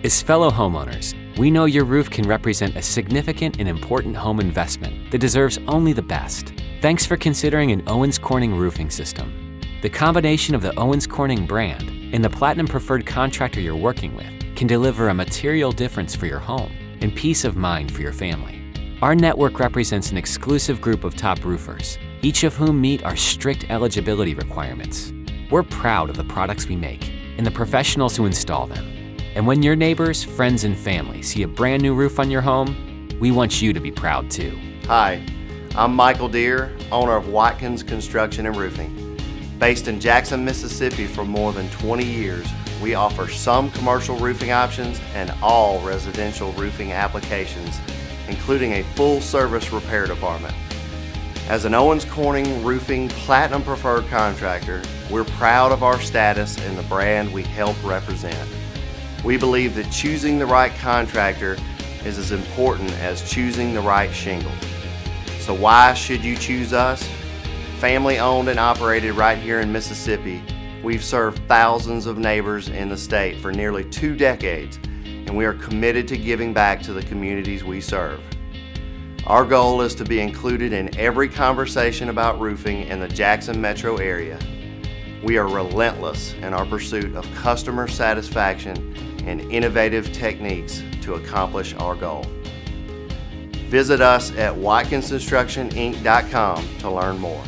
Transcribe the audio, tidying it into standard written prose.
As fellow homeowners, we know your roof can represent a significant and important home investment that deserves only the best. Thanks for considering an Owens Corning roofing system. The combination of the Owens Corning brand and the Platinum Preferred contractor you're working with can deliver a material difference for your home and peace of mind for your family. Our network represents an exclusive group of top roofers, each of whom meet our strict eligibility requirements. We're proud of the products we make and the professionals who install them. And when your neighbors, friends, and family see a brand new roof on your home, we want you to be proud too. Hi, I'm Michael Deere, owner of Watkins Construction and Roofing. Based in Jackson, Mississippi for more than 20 years, we offer some commercial roofing options and all residential roofing applications, including a full-service repair department. As an Owens Corning Roofing Platinum Preferred contractor, we're proud of our status and the brand we help represent. We believe that choosing the right contractor is as important as choosing the right shingle. So why should you choose us? Family owned and operated right here in Mississippi, we've served thousands of neighbors in the state for nearly 2 decades, and we are committed to giving back to the communities we serve. Our goal is to be included in every conversation about roofing in the Jackson metro area. We are relentless in our pursuit of customer satisfaction and innovative techniques to accomplish our goal. Visit us at WatkinsConstructionInc.com to learn more.